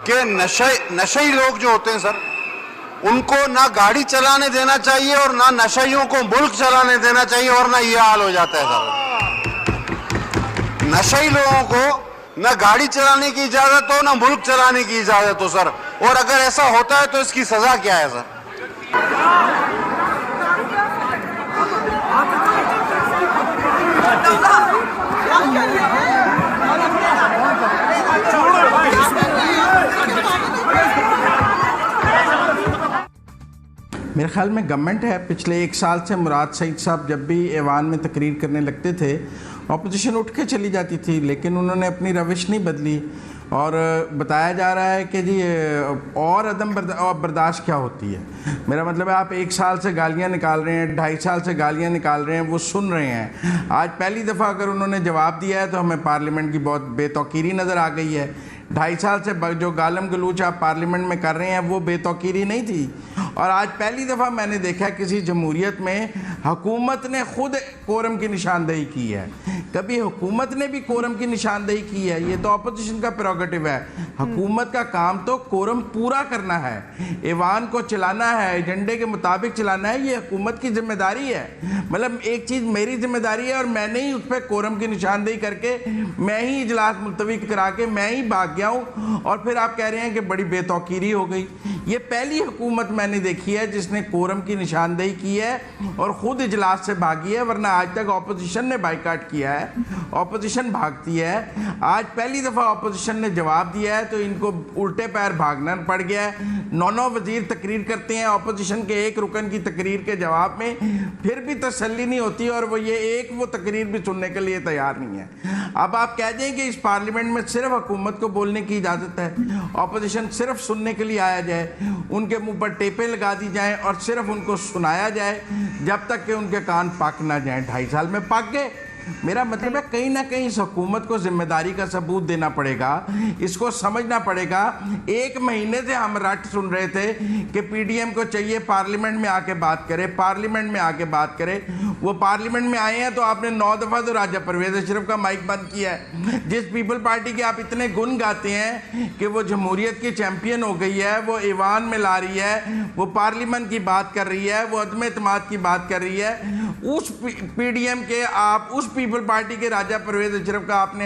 कि नशेई लोग जो होते हैं सर, उनको ना गाड़ी चलाने देना चाहिए और ना नशेइयों को मुल्क चलाने देना चाहिए, और ना ये हाल हो जाता है सर। नशेई लोगों को ना गाड़ी चलाने की इजाजत हो, ना मुल्क चलाने की इजाजत हो सर। और अगर ऐसा होता है तो इसकी सजा क्या है सर? मेरे ख्याल में गवर्नमेंट है, पिछले 1 साल से मुराद सईद साहब जब भी ऐवान में तकरीर करने लगते थे, अपोजिशन उठ के चली जाती थी, लेकिन उन्होंने अपनी रविश नहीं बदली। और बताया जा रहा है कि जी और अदम बर्दाश्त क्या होती है। मेरा मतलब है, आप 1 साल से गालियां निकाल रहे हैं, 2.5 साल से गालियां निकाल रहे हैं, वो सुन रहे हैं। आज पहली दफ़ा अगर उन्होंने जवाब दिया है तो हमें पार्लियामेंट की बहुत बेतौकीरी नज़र आ गई है। 2.5 साल से जो गालम गलूच आप पार्लियामेंट में कर रहे हैं वो बेतौकीरी नहीं थी। और आज पहली दफ़ा मैंने देखा किसी जमहूरियत में हुकूमत ने खुद कोरम की निशानदेही की है। कभी हुकूमत ने भी कोरम की निशानदेही की है? ये तो अपोजिशन का प्रेरोगेटिव है। हुकूमत का काम तो कोरम पूरा करना है, ऐवान को चलाना है, एजेंडे के मुताबिक चलाना है। ये हुकूमत की जिम्मेदारी है। मतलब एक चीज़ मेरी जिम्मेदारी है और मैंने ही उस पर कोरम की निशानदेही करके मैं ही इजलास मुलतवी करा के मैं ही भाग गया हूँ, और फिर आप कह रहे हैं कि बड़ी बेतौकीरी हो गई। ये पहली हुकूमत मैंने देखी है जिसने कोरम की निशानदेही की है और ख़ुद इजलास से भागी है, वरना आज तक अपोजिशन ने बाइकाट किया है, अपोजिशन भागती है। आज पहली दफ़ा अपोजिशन ने जवाब दिया है तो इनको उल्टे पैर भागना पड़ गया है। 9 वज़ीर तकरीर करते हैं अपोजिशन के एक रुकन की तकरीर के जवाब में, फिर भी तसल्ली नहीं होती, और वो तकरीर भी सुनने के लिए तैयार नहीं है। अब आप कह दें कि इस पार्लियामेंट में सिर्फ हुकूमत को बोलने की इजाज़त है, अपोजिशन सिर्फ सुनने के लिए आया जाए, उनके मुंह पर टेपें लगा दी जाएं और सिर्फ उनको सुनाया जाए जब तक कि उनके कान पक ना जाएं। 2.5 साल में पक गए। मेरा मतलब है कहीं ना कहीं इस हुकूमत को जिम्मेदारी का सबूत देना पड़ेगा, इसको समझना पड़ेगा। 1 महीने से हम रट सुन रहे थे कि पीडीएम को चाहिए पार्लियामेंट में आके बात करे, पार्लियामेंट में आके बात करे। वो पार्लियामेंट में आए हैं तो आपने 9 दफ़ा तो राजा परवेज अशरफ का माइक बंद किया है। जिस पीपल पार्टी के आप इतने गुण गाते हैं कि वो जमहूरियत की चैंपियन हो गई है, वो ऐवान में ला रही है, वो पार्लियामेंट की बात कर रही है, वो अदम एतमाद की बात कर रही है, उस पीडीएम के आप उस पीपल पार्टी के राजा परवेज अशरफ का आपने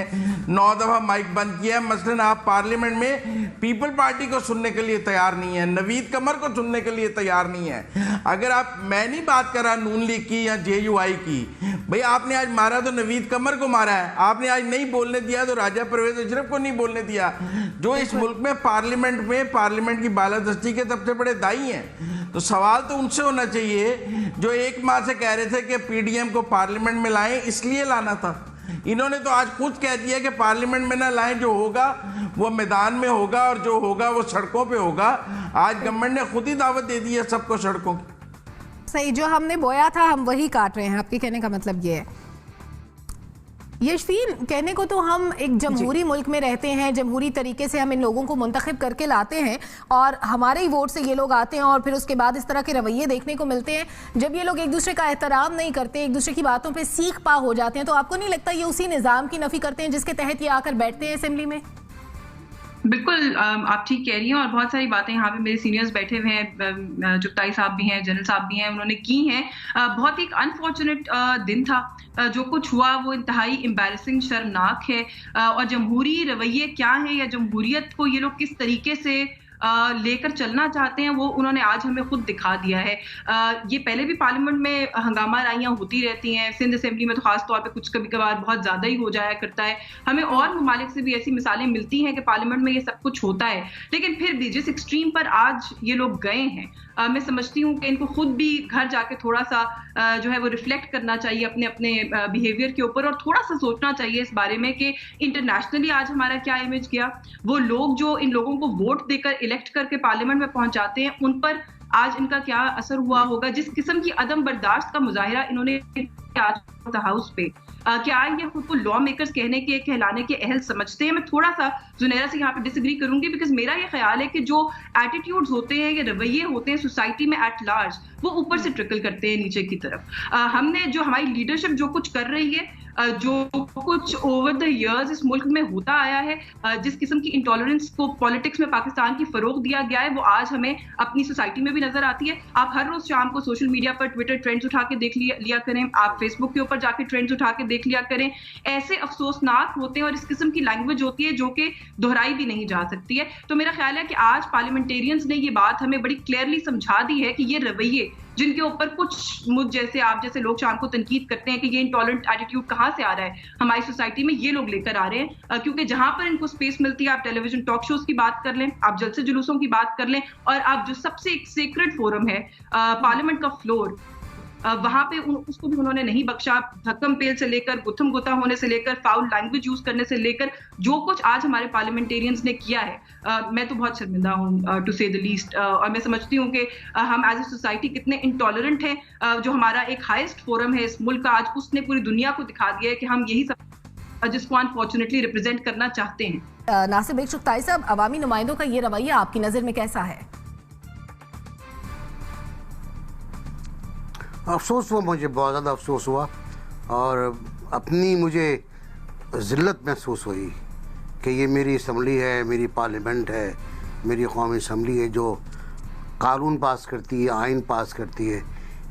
9 दफ़ा माइक बंद किया है। मसलन आप पार्लियामेंट में पीपल पार्टी को सुनने के लिए तैयार नहीं है, नवीद कमर को सुनने के लिए तैयार नहीं है। अगर आप, मैं नहीं बात कर रहा नून लीग की या जेयूआई की, भाई आपने आज मारा तो नवीद कमर को मारा है, आपने आज नहीं बोलने दिया तो राजा परवेज अशरफ को नहीं बोलने दिया, जो इस मुल्क में पार्लियामेंट की बालादस्ती के सबसे बड़े दाई हैं। तो सवाल तो उनसे होना चाहिए जो 1 माह से कह रहे थे कि पीडीएम को पार्लियामेंट में लाएं, इसलिए लाना था। इन्होंने तो आज खुद कह दिया कि पार्लियामेंट में ना लाएं, जो होगा वो मैदान में होगा और जो होगा वो सड़कों पे होगा। आज गवर्नमेंट ने खुद ही दावत दे दी है सबको सड़कों की। सही, जो हमने बोया था हम वही काट रहे हैं, आपके कहने का मतलब ये है। यशफीन, कहने को तो हम एक जमहूरी मुल्क में रहते हैं, जमहूरी तरीके से हम इन लोगों को मुंतखब करके लाते हैं और हमारे ही वोट से ये लोग आते हैं, और फिर उसके बाद इस तरह के रवैये देखने को मिलते हैं। जब ये लोग एक दूसरे का एहतराम नहीं करते, एक दूसरे की बातों पे सीख पा हो जाते हैं, तो आपको नहीं लगता ये उसी निज़ाम की नफ़ी करते हैं जिसके तहत ये आकर बैठते हैं असेंबली में? बिल्कुल, आप ठीक कह रही हैं, और बहुत सारी बातें यहाँ पे मेरे सीनियर्स बैठे हुए हैं, चुगताई साहब भी हैं, जनरल साहब भी हैं, उन्होंने की हैं। बहुत ही अनफॉर्चुनेट दिन था, जो कुछ हुआ वो इंतहाई एम्बैरेसिंग, शर्मनाक है। और जमहूरी रवैये क्या हैं या जमहूरियत को ये लोग किस तरीके से लेकर चलना चाहते हैं, वो उन्होंने आज हमें खुद दिखा दिया है। ये पहले भी पार्लियामेंट में हंगामा राइयाँ होती रहती हैं, सिंध असेंबली में तो खास तौर पे कुछ कभी कभार बहुत ज़्यादा ही हो जाया करता है। हमें और ममालिक से भी ऐसी मिसालें मिलती हैं कि पार्लियामेंट में ये सब कुछ होता है, लेकिन फिर भी जिस एक्सट्रीम पर आज ये लोग गए हैं, मैं समझती हूँ कि इनको खुद भी घर जाके थोड़ा सा जो है वो रिफ्लेक्ट करना चाहिए अपने अपने बिहेवियर के ऊपर, और थोड़ा सा सोचना चाहिए इस बारे में कि इंटरनेशनली आज हमारा क्या इमेज गया। वो लोग जो इन लोगों को वोट देकर इलेक्ट करके पार्लियामेंट में पहुंचाते हैं, उन पर आज इनका क्या असर हुआ होगा। जिस किस्म की अदम बर्दाश्त का मुजाहिरा इन्होंने आज हाउस पे, क्या ये खुद को लॉ मेकर्स कहलाने के अहल समझते हैं? मैं थोड़ा सा जुनैरा से यहाँ पे डिसएग्री करूंगी, बिकॉज मेरा ये ख्याल है कि जो एटीट्यूड्स होते हैं या रवैये होते हैं सोसाइटी में एट लार्ज, वो ऊपर से ट्रिकल करते हैं नीचे की तरफ। हमने जो हमारी लीडरशिप जो कुछ कर रही है, जो कुछ ओवर द इयर्स इस मुल्क में होता आया है, जिस किस्म की इंटॉलरेंस को पॉलिटिक्स में पाकिस्तान की फरोग दिया गया है, वो आज हमें अपनी सोसाइटी में भी नजर आती है। आप हर रोज शाम को सोशल मीडिया पर ट्विटर ट्रेंड्स उठा के देख लिया करें, आप फेसबुक के ऊपर जाके ट्रेंड्स उठा के देख लिया करें। ऐसे अफसोसनाक होते हैं और इस किस्म की लैंग्वेज होती है जो कि दोहराई भी नहीं जा सकती है। तो मेरा ख्याल है कि आज पार्लियामेंटेरियंस ने ये बात हमें बड़ी क्लियरली समझा दी है कि ये रवैये जिनके ऊपर कुछ मुझ जैसे आप जैसे लोग शाम को तनकीद करते हैं कि ये इंटॉलरेंट एटीट्यूड कहाँ से आ रहा है हमारी सोसाइटी में, ये लोग लेकर आ रहे हैं। क्योंकि जहां पर इनको स्पेस मिलती है, आप टेलीविजन टॉक शोज की बात कर लें, आप जलसे जुलूसों की बात कर लें, और आप जो सबसे एक सेक्रेड फोरम है पार्लियामेंट का फ्लोर, वहां पे उसको भी उन्होंने नहीं बख्शा। धक्कम पेल से लेकर गुत्थम गुत्ता होने से लेकर फाउल लैंग्वेज यूज करने से लेकर जो कुछ आज हमारे पार्लियामेंटेरियंस ने किया है, मैं तो बहुत शर्मिंदा हूं टू से द लीस्ट। और मैं समझती हूं कि हम एज ए सोसाइटी कितने इंटॉलरेंट हैं। जो हमारा एक हाईएस्ट फोरम है इस मुल्क का, आज उसने पूरी दुनिया को दिखा दिया है कि हम यही सब जिसको अनफॉर्चुनेटली रिप्रेजेंट करना चाहते हैं। नासिर बेग चुगताई साहब, अवामी नुमाइंदों का ये रवैया आपकी नजर में कैसा है? अफसोस हुआ, मुझे बहुत ज़्यादा अफसोस हुआ और अपनी मुझे ज़िल्लत महसूस हुई कि ये मेरी असम्बली है, मेरी पार्लियामेंट है, मेरी कौमी असम्बली है जो कानून पास करती है, आइन पास करती है।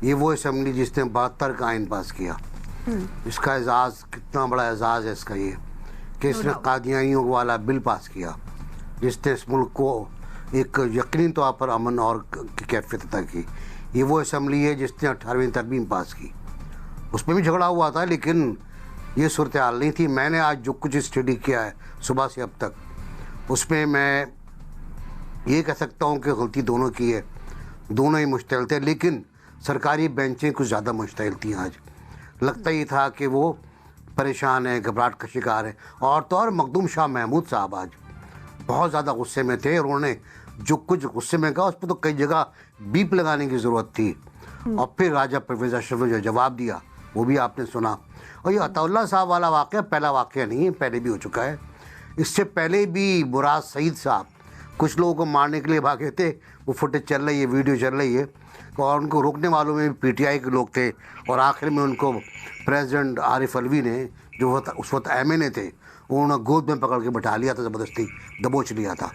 ये वो असम्बली जिसने 72 का आइन पास किया। इसका एजाज़, कितना बड़ा एजाज़ है इसका ये कि इसने कादियानियों वाला बिल पास किया जिसने इस मुल्क को एक यकीनी तौर पर अमन और की कैफियत अता की। ये वो असम्बली है जिसने 18वीं तरमीम पास की, उसमें भी झगड़ा हुआ था लेकिन ये सूरत हाल नहीं थी। मैंने आज जो कुछ स्टडी किया है सुबह से अब तक, उसमें मैं ये कह सकता हूँ कि गलती दोनों की है, दोनों ही मुश्तइल थे, लेकिन सरकारी बेंचें कुछ ज़्यादा मुश्तइल थी। आज लगता ही था कि वो परेशान है, घबराहट का शिकार है। और तो और मखदूम शाह महमूद साहब आज बहुत ज़्यादा गुस्से में थे और उन्होंने जो कुछ गुस्से में कहा उस पर तो कई जगह बीप लगाने की ज़रूरत थी। और फिर राजा परवेज़ अशरफ ने जो जवाब दिया वो भी आपने सुना। और ये अताउल्लाह साहब वाला वाक़या पहला वाक़या नहीं है, पहले भी हो चुका है। इससे पहले भी मुराद सईद साहब कुछ लोगों को मारने के लिए भागे थे, वो फुटेज चल रही है, वीडियो चल रही है, और उनको रोकने वालों में भी PTI के लोग थे। और आखिर में उनको प्रेसिडेंट आरिफ अलवी ने, जो उस वक्त MNA थे, उन्होंने गोद में पकड़ के बैठा लिया था, ज़बरदस्ती दबोच लिया था।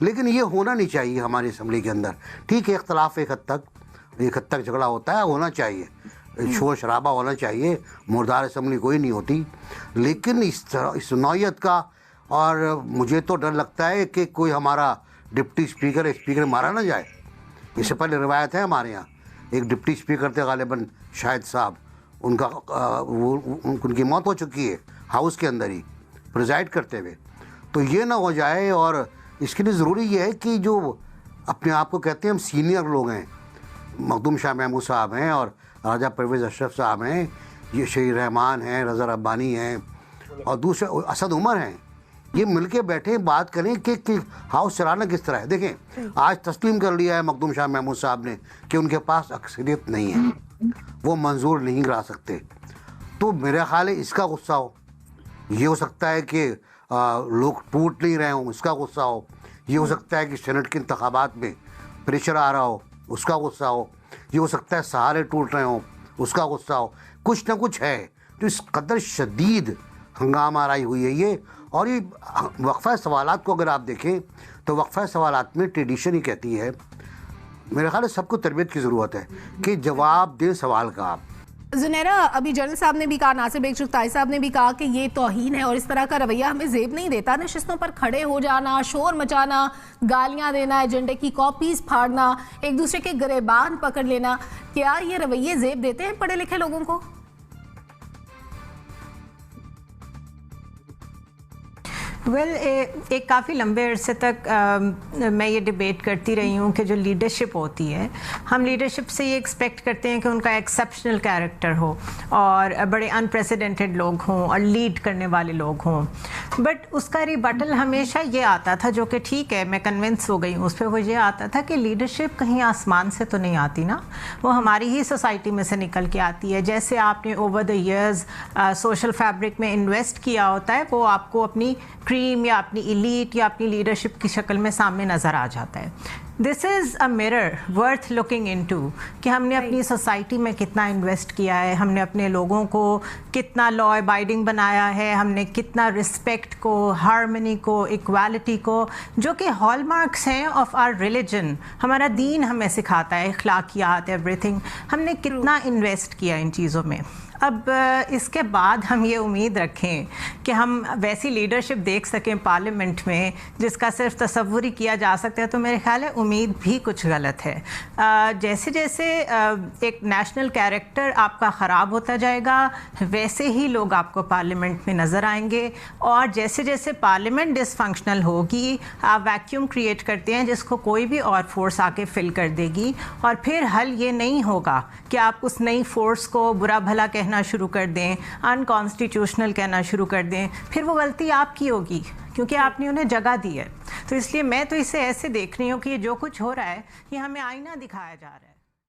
लेकिन ये होना नहीं चाहिए हमारी असम्बली के अंदर। ठीक है, इख्तलाफ एक हद तक झगड़ा होता है, होना चाहिए, शोर शराबा होना चाहिए, मुर्दार असम्बली कोई नहीं होती। लेकिन इस नौयत का, और मुझे तो डर लगता है कि कोई हमारा डिप्टी स्पीकर मारा ना जाए। इससे पहले रिवायत है हमारे यहाँ, एक डिप्टी स्पीकर थे गालिबन शाहिद साहब, उनकी मौत हो चुकी है हाउस के अंदर ही प्रिजाइड करते हुए। तो ये ना हो जाए, और इसके लिए ज़रूरी ये है कि जो अपने आप को कहते हैं हम सीनियर लोग हैं, मखदूम शाह महमूद साहब हैं और राजा परवेज़ अशरफ साहब हैं, ये शहीद रहमान हैं, रज़ा रब्बानी हैं, और दूसरे असद उमर हैं, ये मिलके बैठे बात करें कि हाउस चलाना किस तरह है। देखें, आज तस्लीम कर लिया है मखदूम शाह महमूद साहब ने कि उनके पास अक्सरियत नहीं है, वो मंजूर नहीं करा सकते। तो मेरा ख्याल है इसका गुस्सा हो, ये हो सकता है कि लोग टूट नहीं रहे हों, उसका गुस्सा हो, ये हो सकता है कि सेनेट के इंतखाबात में प्रेशर आ रहा हो, उसका गुस्सा हो, ये हो सकता है सहारे टूट रहे हों, उसका गुस्सा हो। कुछ ना कुछ है। तो इस कदर शदीद हंगामा आराई हुई है ये। और ये वक्फा सवालात को अगर आप देखें तो वक्फा सवालात में ट्रेडिशन ही कहती है, मेरे ख्याल है सबको तरबियत की ज़रूरत है कि जवाब दें सवाल का आप। जुनैरा, अभी जनरल साहब ने भी कहा, नासिर बेग चुगताई साहब ने भी कहा कि ये तौहीन है और इस तरह का रवैया हमें जेब नहीं देता। नशिस्तों पर खड़े हो जाना, शोर मचाना, गालियां देना, एजेंडे की कॉपीज फाड़ना, एक दूसरे के गिरेबान पकड़ लेना, क्या ये रवैये जेब देते हैं पढ़े लिखे लोगों को? एक काफ़ी लंबे अरसे तक मैं ये डिबेट करती रही हूँ कि जो लीडरशिप होती है, हम लीडरशिप से ये एक्सपेक्ट करते हैं कि उनका एक्सेप्शनल कैरेक्टर हो और बड़े अनप्रेसिडेंटेड लोग हों और लीड करने वाले लोग हों। बट उसका रिबटल हमेशा ये आता था, जो कि ठीक है, मैं कन्विंस हो गई हूँ उस पर, वो ये आता था कि लीडरशिप कहीं आसमान से तो नहीं आती ना, वो हमारी ही सोसाइटी में से निकल के आती है। जैसे आपने over the years social fabric में इन्वेस्ट किया होता है, वो आपको अपनी सुप्रीम या अपनी इलीट या अपनी लीडरशिप की शक्ल में सामने नज़र आ जाता है। This is a mirror worth looking into कि हमने अपनी सोसाइटी में कितना इन्वेस्ट किया है, हमने अपने लोगों को कितना लॉ अबाइडिंग बनाया है, हमने कितना रिस्पेक्ट को, हार्मनी को, इक्वालिटी को, जो कि हॉलमार्क्स हैं ऑफ आवर रिलीजन, हमारा दीन हमें सिखाता है, अखलाकियात, एवरीथिंग, हमने कितना इन्वेस्ट किया इन चीज़ों में। अब इसके बाद हम ये उम्मीद रखें कि हम वैसी लीडरशिप देख सकें पार्लियामेंट में जिसका सिर्फ तसव्वुर ही किया जा सकता है, तो मेरे ख्याल है उम्मीद भी कुछ गलत है। जैसे जैसे एक नेशनल कैरेक्टर आपका ख़राब होता जाएगा वैसे ही लोग आपको पार्लियामेंट में नज़र आएंगे, और जैसे जैसे पार्लियामेंट डिसफंक्शनल होगी आप वैक्यूम क्रिएट करते हैं जिसको कोई भी और फोर्स आके फिल कर देगी, और फिर हल ये नहीं होगा कि आप उस नई फोर्स को बुरा भला कहना शुरू कर दें, अनकॉन्स्टिट्यूशनल कहना शुरू कर दें, फिर वो गलती आपकी होगी क्योंकि आपने उन्हें जगह दी है। तो इसलिए मैं तो इसे ऐसे देख रही हूँ कि ये जो कुछ हो रहा है ये हमें आईना दिखाया जा रहा है।